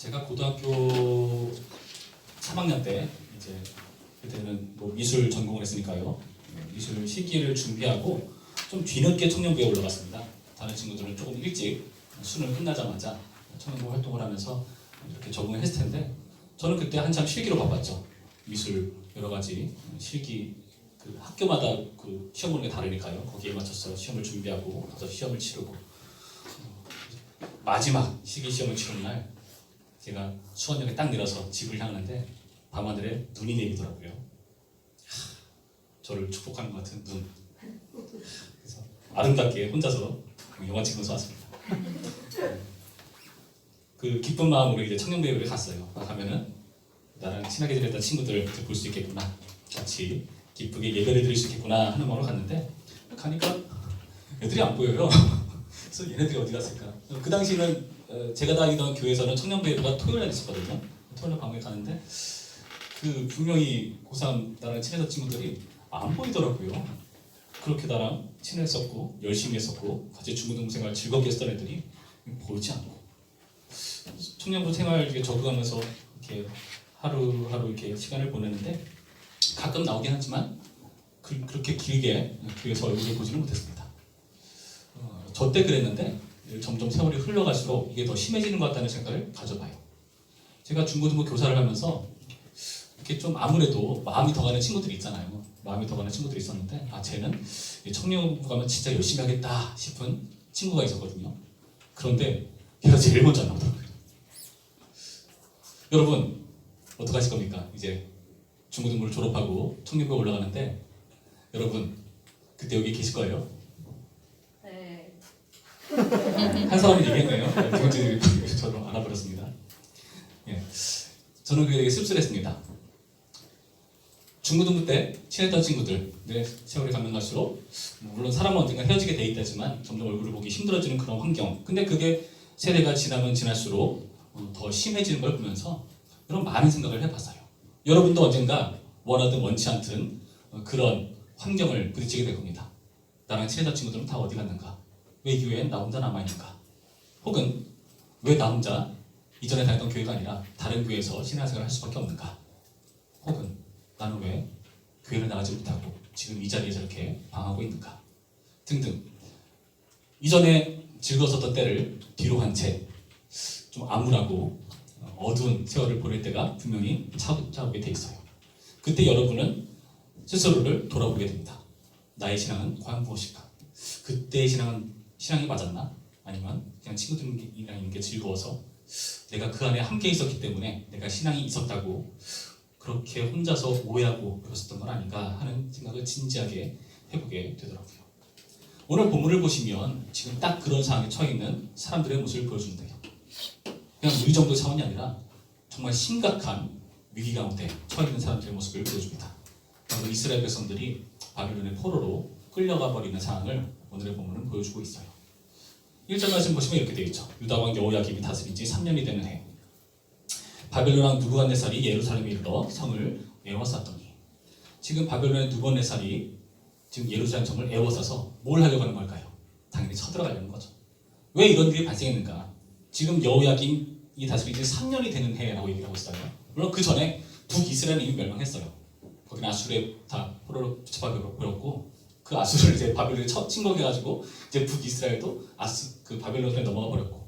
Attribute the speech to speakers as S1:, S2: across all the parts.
S1: 제가 고등학교 3학년 때 이제 그때는 뭐 미술 전공을 했으니까요. 미술 실기를 준비하고 좀 뒤늦게 청년부에 올라갔습니다. 다른 친구들은 조금 일찍 수능 끝나자마자 청년부 활동을 하면서 이렇게 적응을 했을 텐데 저는 그때 한참 실기로 바빴죠. 미술 여러 가지 실기 그 학교마다 그 시험 보는 게 다르니까요. 거기에 맞춰서 시험을 준비하고 가서 시험을 치르고 마지막 실기 시험을 치른 날 제가 수원역에 딱 내려서 집을 향하는데 밤하늘에 눈이 내리더라고요. 저를 축복하는 것 같은 눈. 그래서 아름답게 혼자서 영화 찍으면서 왔습니다. 그 기쁜 마음으로 이제 청년배우를 갔어요. 가면은 나랑 친하게 지냈던 친구들 볼 수 있겠구나, 같이 기쁘게 예배를 드릴 수 있겠구나 하는 마음으로 갔는데 가니까 애들이 안 보여요. 그래서 얘네들이 어디 갔을까? 그 당시는 제가 다니던 교회에서는 청년배우가 토요일에 있었거든요. 토요일 밤에 가는데 그 분명히 고3 나랑 친했던 친구들이 안 보이더라고요. 그렇게 나랑 친했었고 열심히 했었고 같이 중고등부 생활 즐겁게 했던 애들이 보이지 않고 청년부 생활에 적응하면서 이렇게 하루하루 이렇게 시간을 보내는데 가끔 나오긴 하지만 그렇게 길게 교회에서 얼굴을 보지는 못했습니다. 저 때 그랬는데 점점 세월이 흘러갈수록 이게 더 심해지는 것 같다는 생각을 가져봐요. 제가 중고등부 교사를 하면서 이렇게 좀 아무래도 마음이 더 가는 친구들이 있잖아요. 마음이 더 가는 친구들이 있었는데 쟤는 청년부 가면 진짜 열심히 하겠다 싶은 친구가 있었거든요. 그런데 걔가 제일 먼저 안 나오더라고요. 여러분 어떻게 하실 겁니까? 이제 중고등부를 졸업하고 청년부에 올라가는데 여러분 그때 여기 계실 거예요?
S2: 네.
S1: 한 사람이 얘기했네요. 경제들이 저를 알아버렸습니다. 예. 저는 그게 되게 씁쓸했습니다. 중고등부 때 친했던 친구들, 세월이 가면 갈수록 물론 사람은 언젠가 헤어지게 돼 있다지만 점점 얼굴을 보기 힘들어지는 그런 환경. 근데 그게 세대가 지나면 지날수록 더 심해지는 걸 보면서 이런 많은 생각을 해봤어요. 여러분도 언젠가 원하든 원치 않든 그런 환경을 부딪히게 될 겁니다. 나랑 친했던 친구들은 다 어디 갔는가? 왜 교회엔 나 혼자 남아있는가? 혹은 왜 나 혼자 이전에 다녔던 교회가 아니라 다른 교회에서 신앙생활을 할 수밖에 없는가? 혹은 나는 왜 교회를 나가지 못하고 지금 이 자리에 저렇게 방하고 있는가? 등등. 이전에 즐거웠었던 때를 뒤로 한 채 좀 암울하고 어두운 세월을 보낼 때가 분명히 차오게 돼 있어요. 그때 여러분은 스스로를 돌아보게 됩니다. 나의 신앙은 과연 무엇일까? 그때의 신앙이 맞았나? 아니면 그냥 친구들이랑 있는 게 즐거워서 내가 그 안에 함께 있었기 때문에 내가 신앙이 있었다고 그렇게 혼자서 오해하고 그랬었던 건 아닌가 하는 생각을 진지하게 해보게 되더라고요. 오늘 본문을 보시면 지금 딱 그런 상황에 처해 있는 사람들의 모습을 보여준대요. 그냥 우리 정도 차원이 아니라 정말 심각한 위기 가운데 처해 있는 사람들의 모습을 보여줍니다. 바로 이스라엘 백성들이 바벨론의 포로로 끌려가 버리는 상황을 오늘의 본문은 보여주고 있어요. 1절 말씀 보시면 이렇게 되어 있죠. 유다왕 여호야김이 다스린 지 3년이 되는 해 바벨론 왕 느부갓네살이 예루살렘에 이르러 성을 에워쌌더니 지금 바벨론의 느부갓네살이 지금 예루살렘 성을 에워싸서 뭘 하려고 하는 걸까요? 당연히 쳐들어가려는 거죠. 왜 이런 일이 발생했는가? 지금 여호야김이 다스린 지 3년이 되는 해라고 얘기를 하고 있어요. 물론 그 전에 북이스라엘은 이미 멸망했어요. 거기는 아수르에 다 포로로 붙여박혀 버렸고 그 아수르를 이제 바벨론에 침공해가지고 이제 북이스라엘도 그 바벨론에 넘어가 버렸고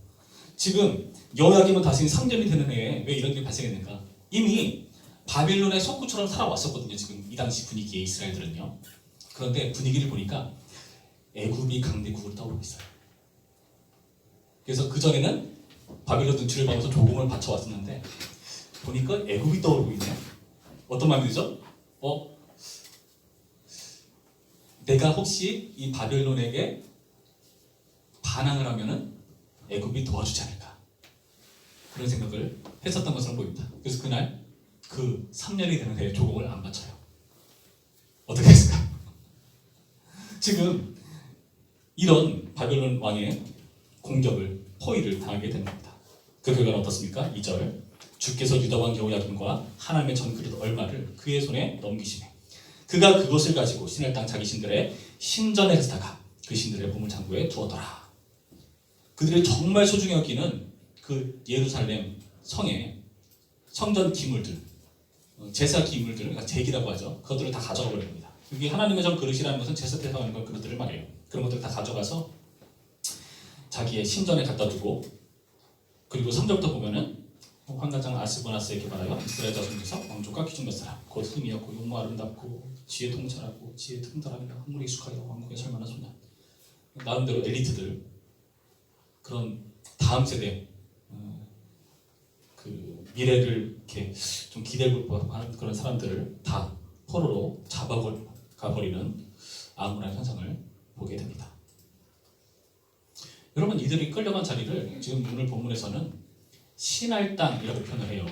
S1: 지금 여호야김은 다스린 3년이 되는 해에 왜 이런 일이 발생했는가? 이미 바벨론의 속구처럼 살아왔었거든요. 지금 이 당시 분위기의 이스라엘들은요. 그런데 분위기를 보니까 애굽이 강대국으로 떠오르고 있어요. 그래서 그 전에는 바벨론 눈치를 봐서 조공을 바쳐왔었는데 보니까 애굽이 떠오르고 있네요. 어떤 마음이 들죠? 내가 혹시 이 바벨론에게 반항을 하면은 애굽이 도와주지 않을까? 그런 생각을 했었던 것으로 보입니다. 그래서 그날 그 3년이 되는 해에 조공을 안 바쳐요. 어떻게 했을까? 지금 이런 바벨론 왕의 공격을 포위를 당하게 된 겁니다. 그 결과는 어떻습니까? 2절 주께서 유다 왕 여호야김과 하나님의 전 그릇 얼마를 그의 손에 넘기시매 그가 그것을 가지고 신을 땅 자기 신들의 신전에 갔다가 그 신들의 보물창고에 두었더라. 그들이 정말 소중히 여기는 그 예루살렘 성에 성전 기물들, 제사 기물들, 그러니까 제기라고 하죠. 그것들을 다 가져가 버립니다. 이게 하나님의 전 그릇이라는 것은 제사 때 사용하는 걸 그릇들을 말해요. 그런 것들을 다 가져가서 자기의 신전에 갖다 두고, 그리고 3절부터 보면은 환관장 아스보나스에게 말하여 이스라엘 자손에서 왕족과 기준 몇 사람 곧 흠이었고 용모 아름답고 지혜 통찰하고 지혜 틈달하며 학문에 익숙하여 왕국에 설만한 소년, 나름대로 엘리트들, 그런 다음 세대 그 미래를 이렇게 좀 기대고 하는 그런 사람들을 다 포로로 잡아가버리는 암울한 현상을 보게 됩니다. 여러분, 이들이 끌려간 자리를 지금 오늘 본문에서는 신할 땅이라고 표현을 해요.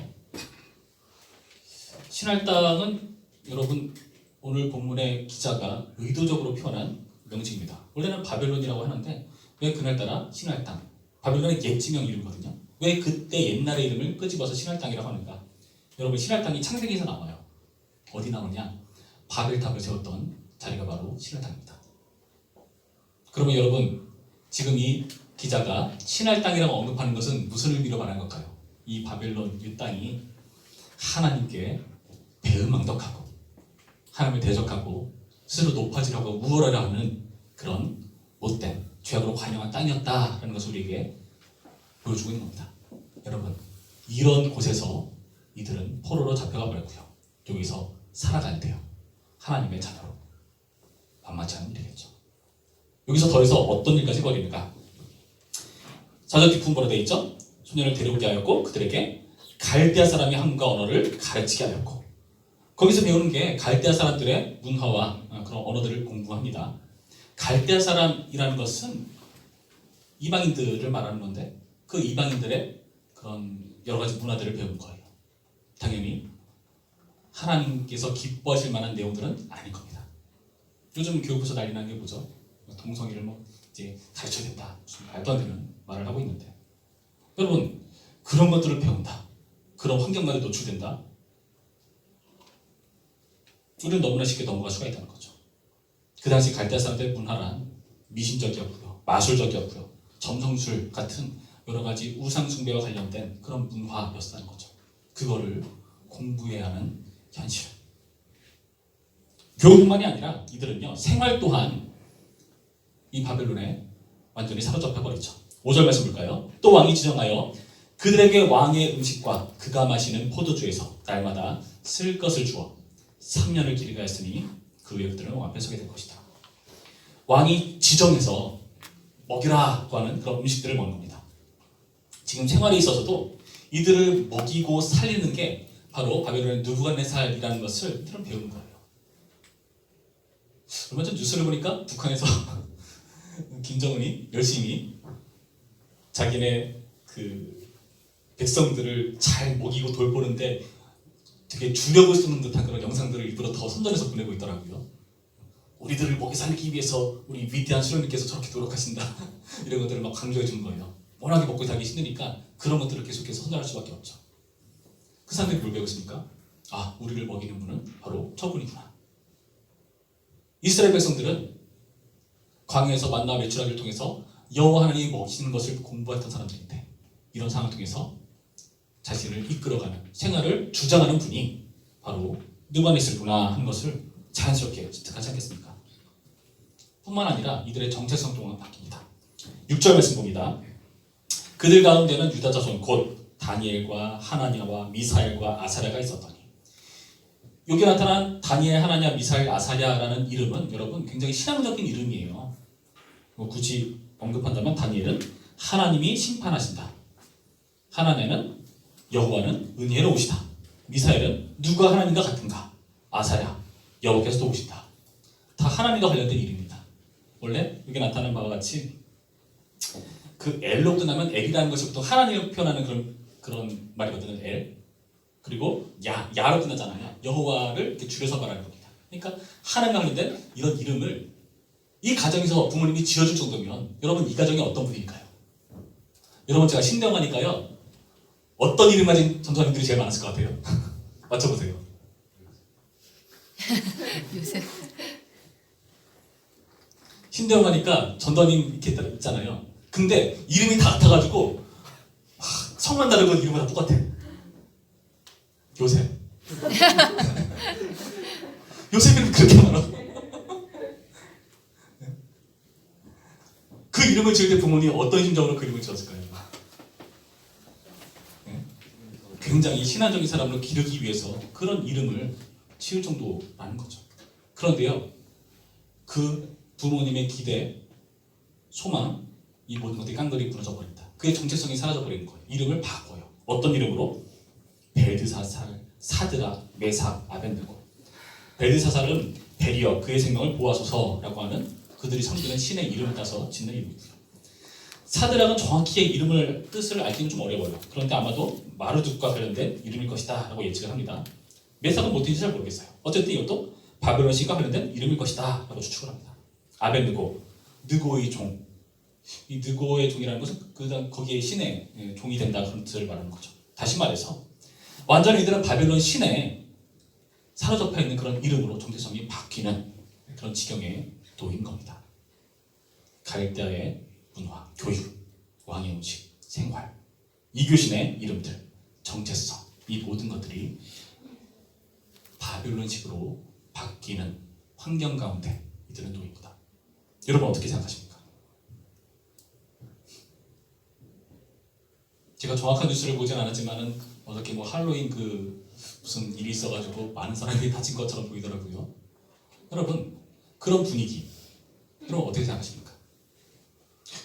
S1: 신할 땅은 여러분 오늘 본문의 기자가 의도적으로 표현한 명칭입니다. 원래는 바벨론이라고 하는데 왜 그날따라 신할 땅? 바벨론의 옛 지명 이름이거든요. 왜 그때 옛날의 이름을 끄집어서 신할 땅이라고 하는가? 여러분, 신할 땅이 창세기에서 나와요. 어디 나오냐? 바벨탑을 세웠던 자리가 바로 신할 땅입니다. 그러면 여러분, 지금 이 기자가 신할 땅이라고 언급하는 것은 무슨 의미로 말하는 걸까요? 이 바벨론 이 땅이 하나님께 배은망덕하고 하나님을 대적하고 스스로 높아지려고 우월하려 하는 그런 못된 죄악으로 관영한 땅이었다라는 것을 우리에게 보여주고 있는 겁니다. 여러분, 이런 곳에서 이들은 포로로 잡혀가 버렸고요. 여기서 살아가야 돼요. 하나님의 자녀로. 만만치 않은 일이겠죠. 여기서 더해서 어떤 일까지 벌이는가? 4절 뒷부분으로 되어 있죠. 소년을 데려오게 하였고 그들에게 갈대아 사람의 한문과 언어를 가르치게 하였고, 거기서 배우는 게 갈대아 사람들의 문화와 그런 언어들을 공부합니다. 갈대아 사람이라는 것은 이방인들을 말하는 건데 그 이방인들의 그런 여러 가지 문화들을 배운 거예요. 당연히 하나님께서 기뻐하실 만한 내용들은 아닐 겁니다. 요즘 교육부에서 난리 나는 게 뭐죠? 동성애를 이제 가르쳐야 된다, 무슨 말도 안 되는 말을 하고 있는데, 여러분, 그런 것들을 배운다, 그런 환경까지 노출된다, 우리는 너무나 쉽게 넘어갈 수가 있다는 거죠. 그 당시 갈대아 사람들의 문화란 미신적이었고요, 마술적이었고요, 점성술 같은 여러 가지 우상 숭배와 관련된 그런 문화였다는 거죠. 그거를 공부해야 하는 현실. 교육뿐만이 아니라 이들은요, 생활 또한 이 바벨론에 완전히 사로잡혀 버리죠. 5절 말씀 볼까요? 또 왕이 지정하여 그들에게 왕의 음식과 그가 마시는 포도주에서 날마다 쓸 것을 주어 3년을 기르게 했으니 그 후에 그들은 왕 앞에 서게 될 것이다. 왕이 지정해서 먹이라고 하는 그런 음식들을 먹는 겁니다. 지금 생활에 있어서도 이들을 먹이고 살리는 게 바로 바벨론의 느부갓네살이라는 것을 이들은 배우는 거예요. 얼마 전 뉴스를 보니까 북한에서 김정은이 열심히 자기네 그 백성들을 잘 먹이고 돌보는데 되게 주력을 쓰는 듯한 그런 영상들을 일부러 더 선전해서 보내고 있더라고요. 우리들을 먹이 살리기 위해서 우리 위대한 수령님께서 저렇게 노력하신다 이런 것들을 막 강조해 주는 거예요. 워낙에 먹고 살기 힘드니까 그런 것들을 계속해서 선전할 수밖에 없죠. 그 사람들이 뭘 배웠습니까? 아, 우리를 먹이는 분은 바로 저분이구나. 이스라엘 백성들은 광야에서 만나 메추라기를 통해서 여호와 하나님이 먹이시는 것을 공부했던 사람들인데, 이런 상황을 통해서 자신을 이끌어가는 생활을 주장하는 분이 바로 느부갓네살구나 하는 것을 자연스럽게 습득하지 않겠습니까? 뿐만 아니라 이들의 정체성 또한 바뀝니다. 6절 말씀 봅니다. 그들 가운데는 유다 자손 곧 다니엘과 하나냐와 미사엘과 아사랴가 있었더니, 여기 나타난 다니엘, 하나냐, 미사엘, 아사랴라는 이름은 여러분 굉장히 신앙적인 이름이에요. 굳이 언급한다면 다니엘은 하나님이 심판하신다, 하나냐는 여호와는 은혜로우시다, 미사엘은 누가 하나님과 같은가, 아사랴 여호와께서 도우신다. 다 하나님과 관련된 이름입니다. 원래 여기 나타난 바와 같이 그 엘로 끝나면 엘이라는 것이 보통 하나님을 표현하는 그런 말이거든요. 엘. 그리고 야로 끝나잖아요. 여호와를 이렇게 줄여서 말하는 겁니다. 그러니까 하나님과 관련된 이런 이름을 이 가정에서 부모님이 지어줄 정도면 여러분, 이 가정이 어떤 분위기일까요? 여러분, 제가 신대영하니까요, 어떤 이름 가진 전도사님들이 제일 많았을 것 같아요? 맞춰보세요.
S2: 요셉.
S1: 신대영하니까 전도사님 이렇게 있잖아요. 근데 이름이 다 같아가지고 성만 다르고 이름은 다 똑같아. 요셉. 요셉 이름 그렇게 많아. 그 이름을 지을 때 부모님이 어떤 심정으로 그 이름을 지었을까요? 굉장히 신화적인 사람으로 기르기 위해서 그런 이름을 지을 정도라는 거죠. 그런데요, 그 부모님의 기대, 소망, 이 모든 것들이 깡그리 무너져 버린다. 그의 정체성이 사라져 버리는 거예요. 이름을 바꿔요. 어떤 이름으로? 벨드사살, 사드라, 메삭, 아벤느고. 벨드사살은 베리어, 그의 생명을 보아소서라고 하는 그들이 섬기는 신의 이름을 따서 짓는 이름이고요. 사드락은 정확히 이름을 뜻을 알기는 좀 어려워요. 그런데 아마도 마르둑과 관련된 이름일 것이다 라고 예측을 합니다. 메삭은 뭐든지 잘 모르겠어요. 어쨌든 이것도 바벨론 신과 관련된 이름일 것이다 라고 추측을 합니다. 아벤느고, 느고의 종. 이 느고의 종이라는 것은 거기에 신의 종이 된다 그런 뜻을 말하는 거죠. 다시 말해서 완전히 이들은 바벨론 신에 사로잡혀 있는 그런 이름으로 정체성이 바뀌는 그런 지경에 놓인 겁니다. 갈대아의 문화, 교육, 왕의 음식, 생활, 이교신의 이름들, 정체성, 이 모든 것들이 바벨론식으로 바뀌는 환경 가운데 이들은 놓입니다. 여러분 어떻게 생각하십니까? 제가 정확한 뉴스를 보진 않았지만은 어저께 뭐 할로윈 무슨 일이 있어가지고 많은 사람이 다친 것처럼 보이더라고요. 여러분 그런 분위기, 여러분 어떻게 생각하십니까?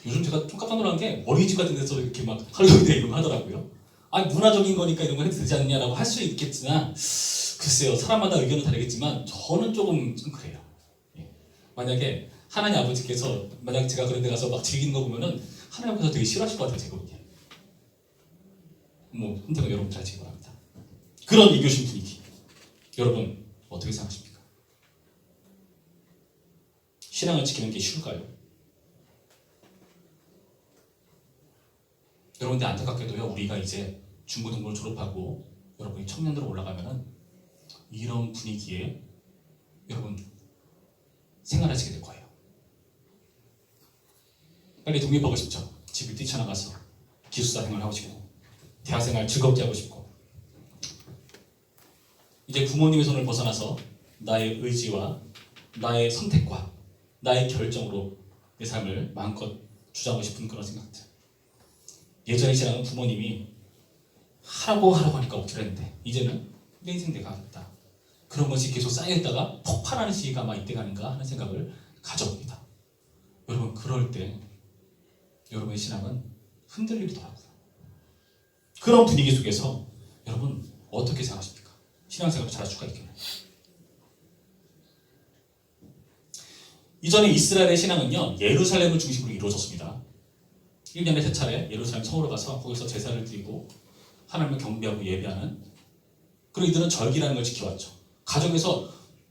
S1: 요즘 제가 좀 깜짝 놀란 게 어린이집 같은 데서 이렇게 막 할로윈데 이런 거 하더라고요. 아니 문화적인 거니까 이런 거 해도 되지 않냐라고 할 수 있겠지만 글쎄요, 사람마다 의견은 다르겠지만 저는 좀 그래요. 예. 만약에 하나님 아버지께서 만약 제가 그런 데 가서 막 즐기는 거 보면은 하나님께서 되게 싫어하실 것 같아요. 제가 보기엔. 뭐 선택은 여러분 잘 하시기 바랍니다. 그런 이교신 분위기, 여러분 어떻게 생각하십니까? 신앙을 지키는 게 쉬울까요? 여러분, 근데 안타깝게도요, 우리가 이제 중고등부를 졸업하고 여러분이 청년으로 올라가면은 이런 분위기에 여러분 생활하시게 될 거예요. 빨리 독립하고 싶죠? 집을 뛰쳐나가서 기숙사 생활하고 싶고 대학생활 즐겁게 하고 싶고 이제 부모님의 손을 벗어나서 나의 의지와 나의 선택과 나의 결정으로 내 삶을 마음껏 주장하고 싶은 그런 생각들. 예전의 신앙은 부모님이 하라고 하니까 억지로 했는데 이제는 내 인생 내가 하겠다. 그런 것이 계속 쌓여있다가 폭발하는 시기가 아마 이때가 아닌가 하는 생각을 가져봅니다. 여러분 그럴 때 여러분의 신앙은 흔들리더라고요. 그런 분위기 속에서 여러분 어떻게 생각하십니까? 신앙생활을 잘할 수가 있겠나요? 이전에 이스라엘의 신앙은요, 예루살렘을 중심으로 이루어졌습니다. 1년에 3차례 예루살렘 성으로 가서 거기서 제사를 드리고 하나님을 경배하고 예배하는, 그리고 이들은 절기라는 걸 지켜왔죠. 가정에서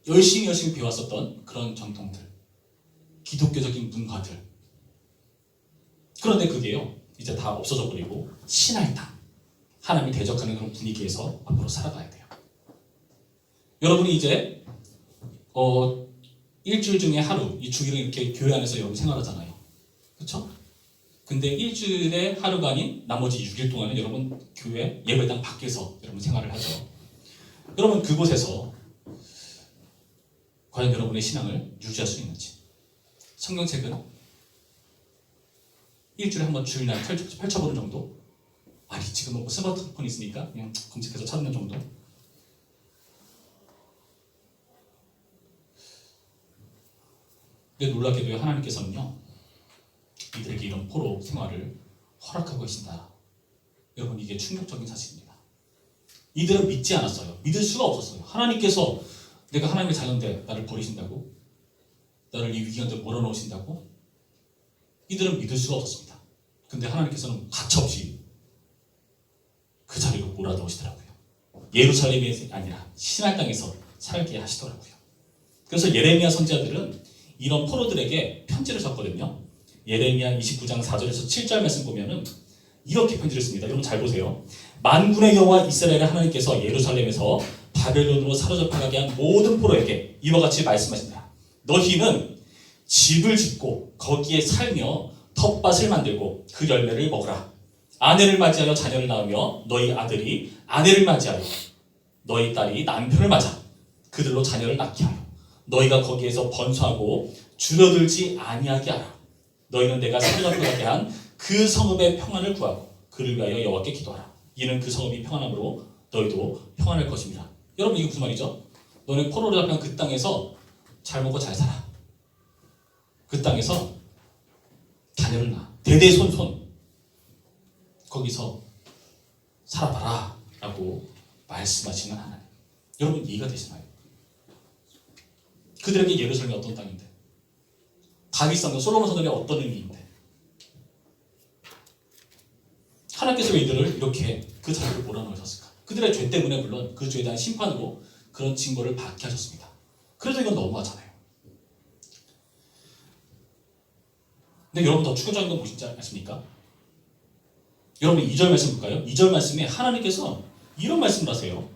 S1: 열심히 배웠었던 그런 전통들, 기독교적인 문화들. 그런데 그게요 이제 다 없어져 버리고 신앙이다, 하나님이 대적하는 그런 분위기에서 앞으로 살아가야 돼요. 여러분이 이제 일주일 중에 하루, 이 주일은 이렇게 교회 안에서 여러분 생활하잖아요. 그렇죠? 근데 일주일에 하루가 아닌 나머지 6일 동안은 여러분 교회 예배당 밖에서 여러분 생활을 하죠. 여러분 그곳에서 과연 여러분의 신앙을 유지할 수 있는지. 성경책은 일주일에 한번 주일날 펼쳐보는 정도? 아니 지금은 뭐 스마트폰 있으니까 그냥 검색해서 찾는 정도? 근데 놀랍게도 하나님께서는요 이들에게 이런 포로 생활을 허락하고 계신다. 여러분 이게 충격적인 사실입니다. 이들은 믿지 않았어요. 믿을 수가 없었어요. 하나님께서 내가 하나님의 자녀인데 나를 버리신다고? 나를 이 위기 가운데 몰아넣으신다고? 이들은 믿을 수가 없었습니다. 근데 하나님께서는 가차없이 그 자리로 몰아넣으시더라고요. 예루살렘이 아니라 신할 땅에서 살게 하시더라고요. 그래서 예레미야 선지자들은 이런 포로들에게 편지를 썼거든요. 예레미야 29장 4절에서 7절 말씀 보면은 이렇게 편지를 씁니다. 여러분 잘 보세요. 만군의 여호와 이스라엘의 하나님께서 예루살렘에서 바벨론으로 사로잡혀가게 한 모든 포로에게 이와 같이 말씀하신다. 너희는 집을 짓고 거기에 살며 텃밭을 만들고 그 열매를 먹으라. 아내를 맞이하여 자녀를 낳으며 너희 아들이 아내를 맞이하여 너희 딸이 남편을 맞아 그들로 자녀를 낳게 하여 너희가 거기에서 번성하고 줄어들지 아니하게 하라. 너희는 내가 사로잡게 한 그 성읍의 평안을 구하고 그를 위하여 여호와께 기도하라. 이는 그 성읍이 평안함으로 너희도 평안할 것입니다. 여러분 이게 무슨 말이죠? 너네 포로로 잡힌 그 땅에서 잘 먹고 잘 살아. 그 땅에서 자녀를 낳아. 대대손손 거기서 살아봐라 라고 말씀하시는 하나님. 여러분 이해가 되시나요? 그들에게 예루살렘이 어떤 땅인데, 다윗 성전 솔로몬 성전이 어떤 의미인데, 하나님께서 왜 이들을 이렇게 그 자리를 몰아넣으셨을까? 그들의 죄 때문에 물론 그 죄에 대한 심판으로 그런 징벌을 받게 하셨습니다. 그래도 이건 너무하잖아요. 근데 여러분 더 충격적인 건 무엇인지 아십니까? 여러분 2절 말씀 볼까요? 2절 말씀에 하나님께서 이런 말씀을 하세요.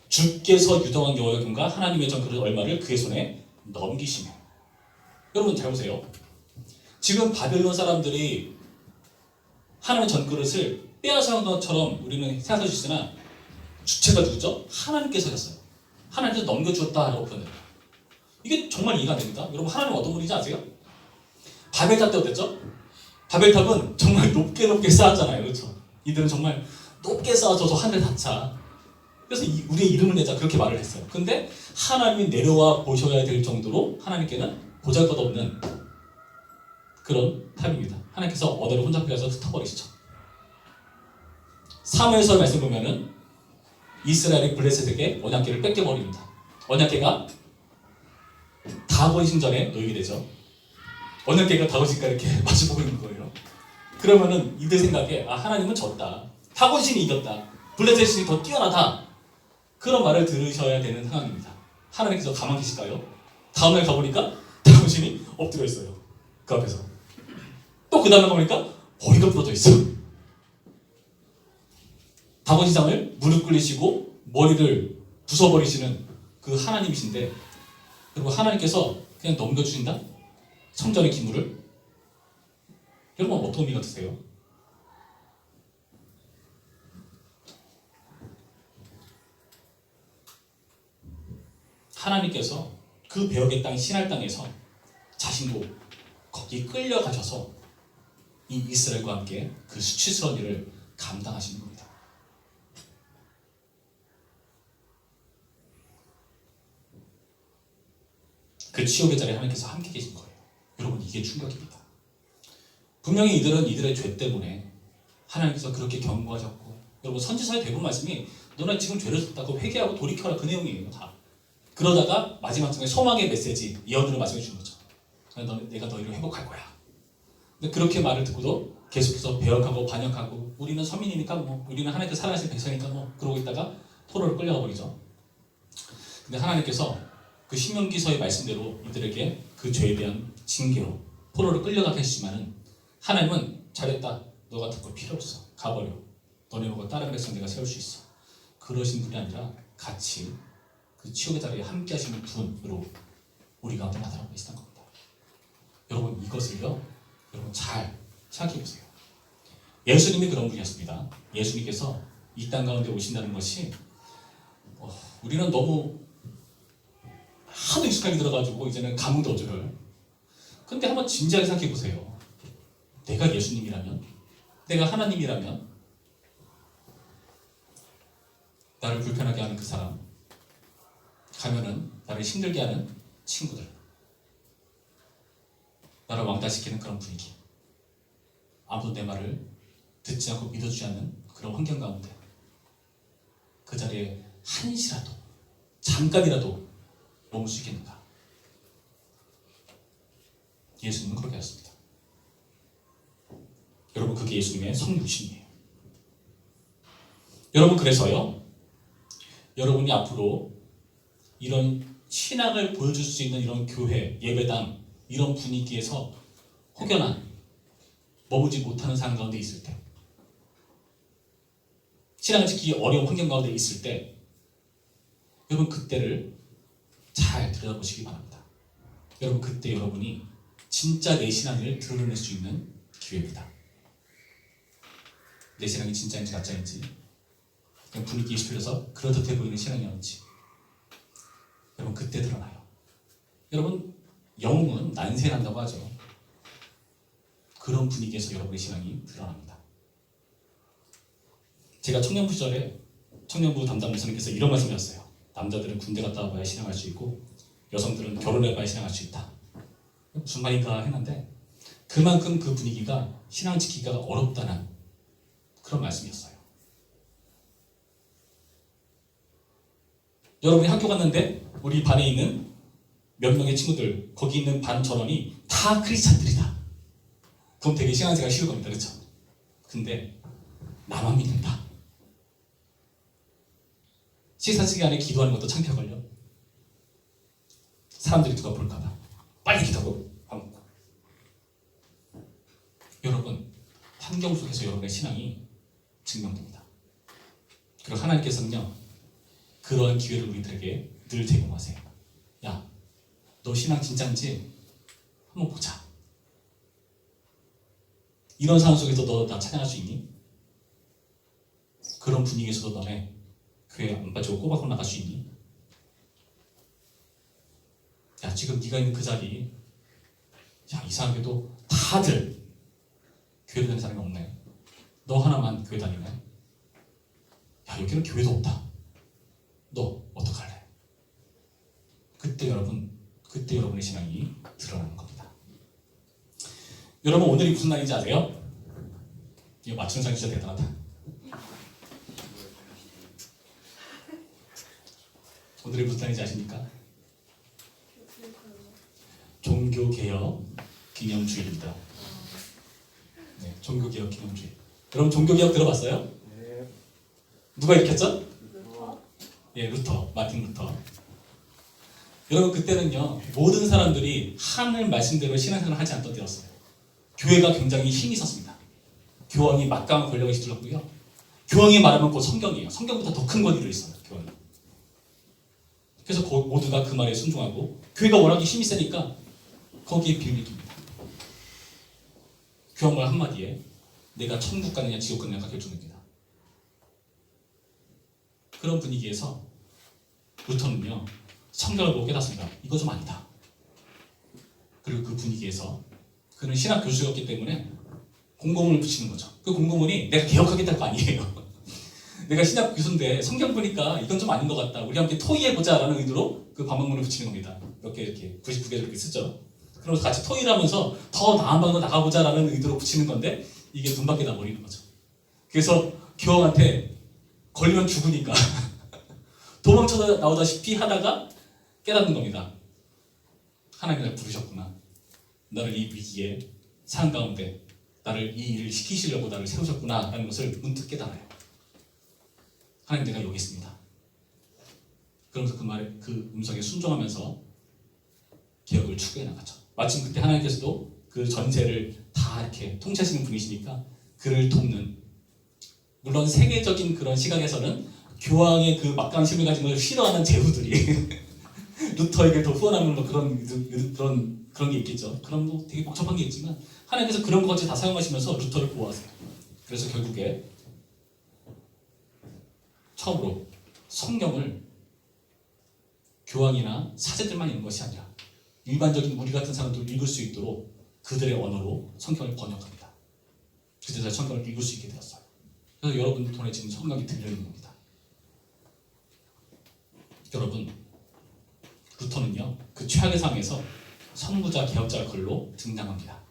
S1: 주께서 유동한 여호와의 금과 하나님의 전그릇 얼마를 그의 손에 넘기시며. 여러분 잘 보세요. 지금 바벨론 사람들이 하나님의 전그릇을 빼앗아간 것처럼 우리는 생각할 수 있으나 주체가 누구죠? 하나님께서 하셨어요. 하나님께서 넘겨주었다라고 표현해요. 이게 정말 이해가 안 됩니다. 여러분 하나님 어떤 분인지 아세요? 바벨탑 때 어땠죠? 바벨탑은 정말 높게 쌓았잖아요. 그렇죠? 이들은 정말 높게 쌓아서 저 하늘 닿자. 그래서 우리의 이름을 내자 그렇게 말을 했어요. 근데 하나님이 내려와 보셔야 될 정도로 하나님께는 보잘것없는 그런 탑입니다. 하나님께서 어디로 혼자 빼서 흩어버리시죠. 사무엘서 말씀 보면은 이스라엘이 블레셋에게 언약궤를 뺏겨버립니다. 언약궤가 다윗 신전에 놓이게 되죠. 언약궤가 다윗이니까 이렇게 마주보고 있는 거예요. 그러면은 이들 생각에 하나님은 졌다. 다윗이 이겼다. 블레셋이 더 뛰어나다. 그런 말을 들으셔야 되는 상황입니다. 하나님께서 가만히 계실까요? 다음날 가보니까 다윗이 엎드려 있어요. 그 앞에서. 또 그 다음에 가보니까 머리가 부러져 있어. 다윗 왕을 무릎 꿇리시고 머리를 부숴버리시는 그 하나님이신데, 그리고 하나님께서 그냥 넘겨주신다? 성전의 기물을? 여러분 어떤 의미가 드세요? 하나님께서 그 배역의 땅 시날 땅에서 자신도 거기 끌려가셔서 이 이스라엘과 함께 그 수치스러운 일을 감당하시는 겁니다. 그 치욕의 자리에 하나님께서 함께 계신 거예요. 여러분 이게 충격입니다. 분명히 이들은 이들의 죄 때문에 하나님께서 그렇게 경고하셨고, 여러분 선지서의 대부분 말씀이 너네 지금 죄를 졌다고 회개하고 돌이켜라 그 내용이에요. 다. 그러다가 마지막 장에 소망의 메시지 예언으로 말씀해 주는 거죠. 내가 너희를 회복할 거야. 근데 그렇게 말을 듣고도 계속해서 배역하고 반역하고 우리는 서민이니까 우리는 하나님께서 살아계신 백성이니까 그러고 있다가 포로를 끌려가 버리죠. 근데 하나님께서 그 신명기서의 말씀대로 이들에게 그 죄에 대한 징계로 포로를 끌려가게 하시지만은 하나님은 잘했다. 너 같은 거 필요 없어. 가버려. 너네 보고 다른 백성 내가 세울 수 있어. 그러신 분이 아니라 같이 그 치욕의 자리에 함께 하시는 분으로 우리 가운데 나타나고 계시는 겁니다. 여러분 이것을요, 여러분 잘 생각해 보세요. 예수님이 그런 분이었습니다. 예수님께서 이 땅 가운데 오신다는 것이 우리는 너무 하도 익숙하게 들어가지고 이제는 감흥도 어쩌를. 근데 한번 진지하게 생각해 보세요. 내가 예수님이라면, 내가 하나님이라면 나를 불편하게 하는 그 사람, 가면은 나를 힘들게 하는 친구들, 나를 왕따시키는 그런 분위기, 아무도 내 말을 듣지 않고 믿어주지 않는 그런 환경 가운데 그 자리에 한시라도 잠깐이라도 머물 수 있겠는가? 예수님은 그렇게 하셨습니다. 여러분 그게 예수님의 성육신이에요. 여러분 그래서요, 여러분이 앞으로 이런 신앙을 보여줄 수 있는 이런 교회, 예배당, 이런 분위기에서 혹여나 머무지 못하는 상황 가운데 있을 때, 신앙을 지키기 어려운 환경 가운데 있을 때, 여러분 그때를 잘 들여다보시기 바랍니다. 여러분 그때 여러분이 진짜 내 신앙을 드러낼 수 있는 기회입니다. 내 신앙이 진짜인지 가짜인지, 그냥 분위기에 휩쓸려서 그럴듯해 보이는 신앙이었는지, 여러분 그때 드러나요. 여러분 영웅은 난세난다고 하죠. 그런 분위기에서 여러분의 신앙이 드러납니다. 제가 청년부 시절에 청년부 담당 목사님께서 이런 말씀하셨어요. 남자들은 군대 갔다 와봐야 신앙할 수 있고 여성들은 결혼해봐야 신앙할 수 있다. 무슨 말인가 했는데 그만큼 그 분위기가 신앙 지키기가 어렵다는 그런 말씀이었어요. 여러분이 학교 갔는데 우리 반에 있는 몇 명의 친구들, 거기 있는 반 전원이 다 크리스찬들이다. 그럼 되게 신앙생활 쉬울 겁니다. 그렇죠? 근데 나만 믿는다. 식사 시간에 기도하는 것도 창피하걸요. 사람들이 누가 볼까봐 빨리 기도하고 밥 먹고. 여러분 환경 속에서 여러분의 신앙이 증명됩니다. 그리고 하나님께서는요 그러한 기회를 우리들에게 늘 제공하세요. 야, 너 신앙 진짜인지 한번 보자. 이런 상황 속에서 너 나 찬양할 수 있니? 그런 분위기에서도 너네 교회 안 빠지고 꼬박꼬박 나갈 수 있니? 야, 지금 네가 있는 그 자리, 야, 이상하게도 다들 교회 다니는 사람이 없네. 너 하나만 교회 다니네. 야, 여기는 교회도 없다. 너 어떡할래? 그때 여러분의 신앙이 드러나는 겁니다. 여러분 오늘이 무슨 날인지 아세요? 이거 맞추는 사람이 진짜 대단하다. 오늘이 무슨 날인지 아십니까? 종교개혁 기념주일입니다. 네, 종교개혁 기념주일. 여러분 종교개혁 들어봤어요?
S3: 네.
S1: 누가 일으켰죠?
S2: 루터?
S1: 예, 루터, 마틴 루터. 여러분 그때는요 모든 사람들이 하늘 말씀대로 신앙생활을 하지 않던 때였어요. 교회가 굉장히 힘이 있었습니다. 교황이 막강한 권력을 휘둘렀고요. 교황이 말하면 곧 성경이에요. 성경보다 더 큰 권위를 있어요. 교황이. 그래서 모두가 그 말에 순종하고 교회가 워낙에 힘이 세니까 거기에 빌미깁니다. 교황 말 한마디에 내가 천국 가느냐 지옥 가느냐가 결정됩니다. 그런 분위기에서 루터는요 성경을 보고 깨닫습니다. 이거 좀 아니다. 그리고 그 분위기에서 그는 신학 교수였기 때문에 공고문을 붙이는 거죠. 그 공고문이 내가 개혁하겠다는 거 아니에요. 내가 신학 교수인데 성경 보니까 이건 좀 아닌 것 같다. 우리 함께 토의해보자라는 의도로 그 반박문을 붙이는 겁니다. 이렇게 99개 이렇게 쓰죠. 그러면서 같이 토의를 하면서 더 나은 방으로 나가보자라는 의도로 붙이는 건데 이게 눈 밖에 나버리는 거죠. 그래서 교황한테 걸리면 죽으니까 도망쳐 나오다시피 하다가 깨닫는 겁니다. 하나님이 날 부르셨구나. 나를 이 위기에 삶 가운데 나를 이 일을 시키시려고 나를 세우셨구나 라는 것을 문득 깨달아요. 하나님 내가 여기 있습니다. 그러면서 그 말에 그 음성에 순종하면서 개혁을 추구해 나가죠. 마침 그때 하나님께서도 그 전세를 다 이렇게 통치하시는 분이시니까 그를 돕는, 물론 세계적인 그런 시각에서는 교황의 그 막강한 힘을 가진 것을 싫어하는 제후들이 루터에게 더 후원하는 뭐 그런 게 있겠죠. 그런 뭐 되게 복잡한 게 있지만 하나님께서 그런 것까지 다 사용하시면서 루터를 보호하세요. 그래서 결국에 처음으로 성경을 교황이나 사제들만 읽는 것이 아니라 일반적인 우리 같은 사람도 읽을 수 있도록 그들의 언어로 성경을 번역합니다. 그래서 성경을 읽을 수 있게 되었어요. 그래서 여러분 돈에 지금 성경이 들려있는 겁니다. 여러분 루터는요 그 최악의 상황에서 선구자, 개혁자의 글로 등장합니다.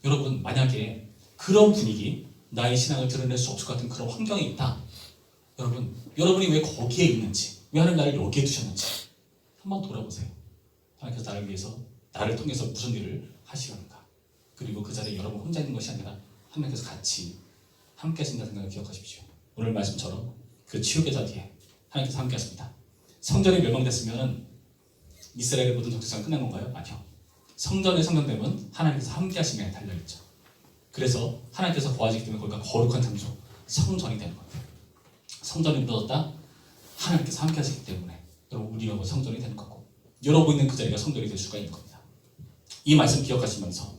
S1: 여러분 만약에 그런 분위기, 나의 신앙을 드러낼 수 없을 것 같은 그런 환경에 있다. 여러분이 왜 거기에 있는지, 왜 하나님 나를 여기에 두셨는지 한번 돌아보세요. 하나님께서 나를 위해서, 나를 통해서 무슨 일을 하시려는가. 그리고 그 자리에 여러분 혼자 있는 것이 아니라 하나님께서 같이 함께 하신다는 생각을 기억하십시오. 오늘 말씀처럼 그 치욕의 자리에 하나님께서 함께 하십니다. 성전이 멸망됐으면 이스라엘의 모든 정체성은 끝난 건가요? 아니요. 성전의 성전됨은 하나님께서 함께 하심에 달려있죠. 그래서 하나님께서 거하시기 때문에 거기가 거룩한 장소, 성전이 되는 겁니다. 성전이 무너졌다? 하나님께서 함께 하시기 때문에 여러분 우리가 성전이 되는 거고 여러분 있는 그 자리가 성전이 될 수가 있는 겁니다. 이 말씀 기억하시면서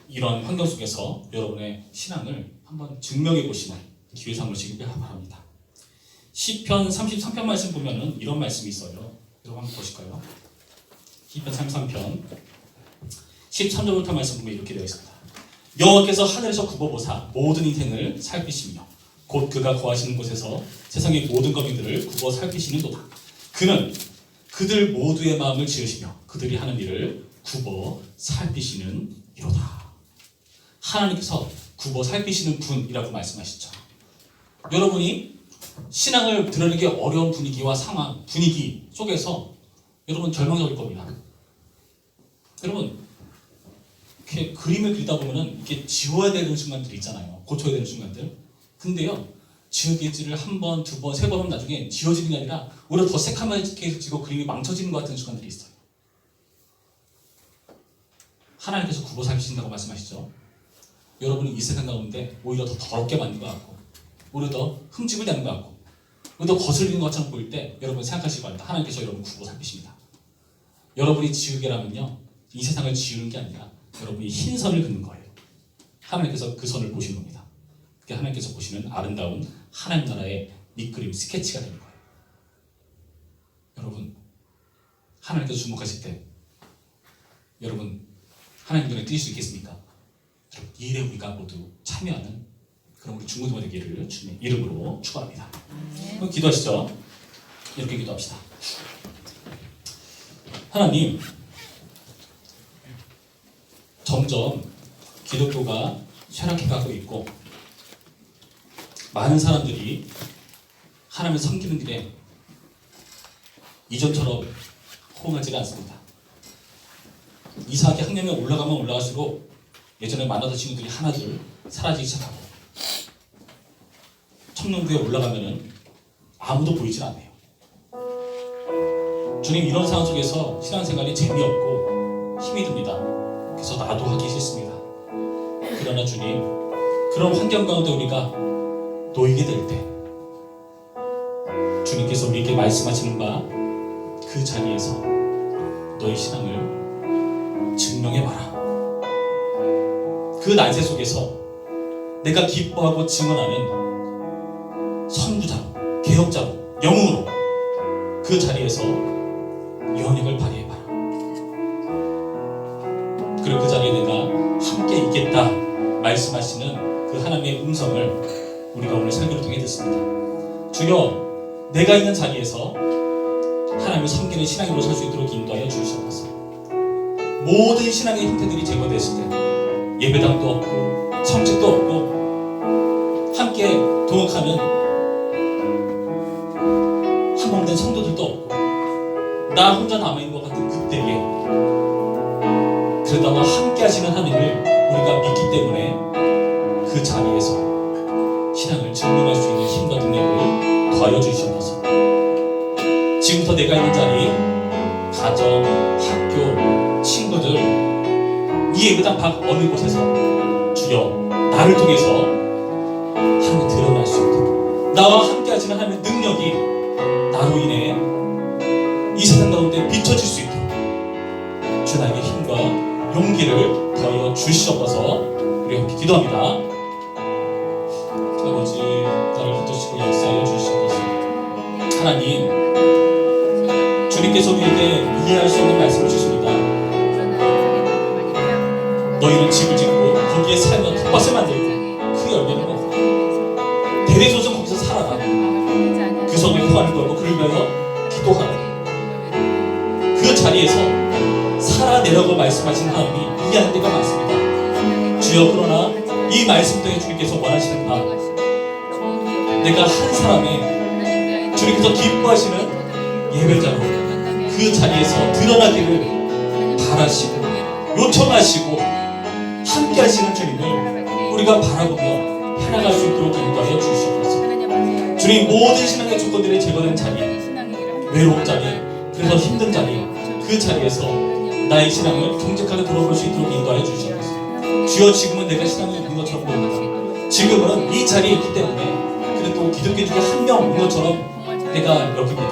S1: 이런 환경 속에서 여러분의 신앙을 한번 증명해 보시는 기회 삼으시길 바랍니다. 시편 33편 말씀 보면은 이런 말씀이 있어요. 여러분 한번 보실까요? 시편 33편 13절부터 말씀 보면 이렇게 되어 있습니다. 여호와께서 하늘에서 굽어보사 모든 인생을 살피시며 곧 그가 거하시는 곳에서 세상의 모든 거민들을 굽어 살피시는도다. 그는 그들 모두의 마음을 지으시며 그들이 하는 일을 굽어 살피시는 이로다. 하나님께서 굽어 살피시는 분이라고 말씀하시죠. 여러분이 신앙을 드러내기 어려운 분위기와 상황, 분위기 속에서 여러분 절망적일 겁니다. 여러분 이렇게 그림을 그리다 보면은 이게 지워야 되는 순간들이 있잖아요. 고쳐야 되는 순간들. 근데요, 지우개질을 한 번, 두 번, 세 번 하면 나중에 지워지는 게 아니라 오히려 더 새카맣게 지고 그림이 망쳐지는 것 같은 순간들이 있어요. 하나님께서 굽어 살피신다고 말씀하시죠. 여러분이 이 세상 가운데 오히려 더 더럽게 만든 것 같고, 오히려 더 흠집을 내는 것 같고, 오히려 더 거슬리는 것처럼 보일 때 여러분 생각하시기 바랍니다. 하나님께서 여러분 굽어 살피십니다. 여러분이 지우개라면요, 이 세상을 지우는 게 아니라 여러분이 흰 선을 긋는 거예요. 하나님께서 그 선을 보시는 겁니다. 그게 하나님께서 보시는 아름다운 하나님 나라의 밑그림, 스케치가 되는 거예요. 여러분, 하나님께서 주목하실 때 여러분 하나님 눈에 띄실 수 있겠습니까? 여러분, 이 일에 우리가 모두 참여하는 그런 우리 중고등부 되기를 주님의 이름으로 축원합니다. 그럼 기도하시죠. 이렇게 기도합시다. 하나님, 점점 기독교가 쇠락해가고 있고 많은 사람들이 하나님을 섬기는 일에 이전처럼 호응하지가 않습니다. 이상하게 학년에 올라가면 올라갈수록 예전에 만나던 친구들이 하나둘 사라지기 시작하고 청년부에 올라가면은 아무도 보이질 않네요. 주님, 이런 상황 속에서 신앙생활이 재미없고 힘이 듭니다. 그래서 나도 하기 싫습니다. 그러나 주님, 그런 환경 가운데 우리가 놓이게 될 때 주님께서 우리에게 말씀하시는 바 그 자리에서 너의 신앙을 증명해봐라. 그 난세 속에서 내가 기뻐하고 증언하는 선구자로, 개혁자로, 영웅으로 그 자리에서 연약을 발휘해봐라. 그리고 그 자리에 내가 함께 있겠다 말씀하시는 그 하나님의 음성을 우리가 오늘 설교를 통해 듣습니다. 주여, 내가 있는 자리에서 하나님을 섬기는 신앙으로 설 수 있도록 인도하여 주시옵소서. 모든 신앙의 형태들이 제거됐을 때 예배당도 없고 성책도 없고 함께 동역하는 한 몸된 성도들도 없고 나 혼자 남아있는 것 같은 그때에 그러다가 함께 하시는 하나님을 우리가 믿기 때문에 그 자리에서 신앙을 증명할 수 있는 힘과 능력을 더하여 주시옵소서. 지금부터 내가 있는 자리, 가정, 학교, 친구들, 이 예배당 밖 어느 곳에서 주여 나를 통해서 하나님이 드러날 수 있도록 나와 함께 하시는 하나님의 능력이 나로 인해 이 세상 가운데 비춰질 수 있도록 주 나에게 힘과 용기를 더하여 주시옵소서. 우리 함께 기도합니다. 아버지, 나를 붙드시고 역사하여 주시옵소서. 하나님, 주님께서 우리에게 이해할 수 없는 말씀을 주십니다. 너희는 집을 짓고 거기에 살면 텃밭을 만들고 그 열매를 먹고 대대손손 거기서 살아라. 그 성에 후환을 걸고 그를 위하여 기도하라. 그 자리에서 살아내라고 말씀하신 하나님이 이해하는 때가 많습니다. 주여, 그러나 이 말씀 때문에 주님께서 원하시는 바 내가 한 사람의 주님께서 기뻐하시는 예배자로 그 자리에서 드러나기를 바라시고 요청하시고 함께 하시는 주님을 우리가 바라보며 해나갈 수 있도록 인도하여 주시옵소서. 주님, 모든 신앙의 조건들이 제거된 자리, 외로운 자리, 그래서 힘든 자리, 그 자리에서 나의 신앙을 정직하게 돌아볼 수 있도록 인도하여 주시옵소서. 주여, 지금은 내가 신앙이 있는 것처럼 보입니다. 지금은 이 자리에 있기 때문에 그래도 기독교 중에 한 명인 것처럼 내가 여깁니다.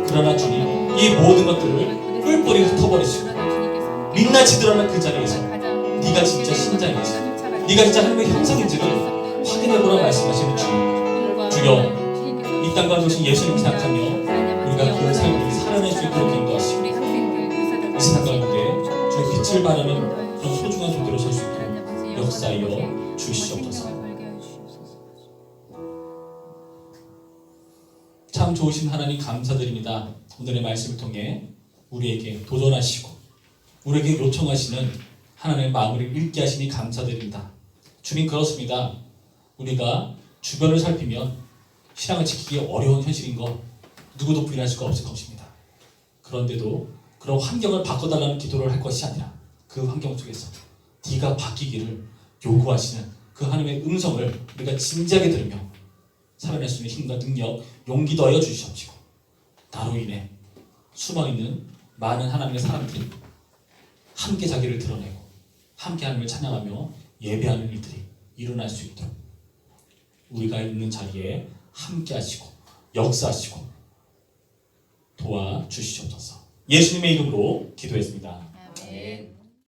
S1: 그러나 주님, 이 모든 것들을 뿔뿔이 흩어버리시고 민낯이 드러난 그 자리에서 네가 네가 진짜 신자인지, 네가 진짜 하나님의 형상인지를 확인해보라 말씀하시는 주여, 이 땅 가운데 오신 예수님을 생각하며 우리가 그 삶을 살아낼 수 있도록 인도하시고 이 세상 가운데 주의 빛을 발하는 그런 소중한 존재로 설 수 있도록 역사하여 주시옵소서. 참 좋으신 하나님 감사드립니다. 오늘의 말씀을 통해 우리에게 도전하시고 우리에게 요청하시는 하나님의 마음을 읽게 하시니 감사드립니다. 주님, 그렇습니다. 우리가 주변을 살피면 신앙을 지키기 어려운 현실인 것 누구도 부인할 수가 없을 것입니다. 그런데도 그런 환경을 바꿔달라는 기도를 할 것이 아니라 그 환경 속에서 네가 바뀌기를 요구하시는 그 하나님의 음성을 우리가 진지하게 들으며 살아낼 수 있는 힘과 능력, 용기 더하여 주시옵시고 나로 인해 숨어있는 많은 하나님의 사람들이 함께 자기를 드러내고 함께 하나님을 찬양하며 예배하는 일들이 일어날 수 있도록 우리가 있는 자리에 함께 하시고 역사하시고 도와주시옵소서. 예수님의 이름으로 기도했습니다.
S2: 아멘.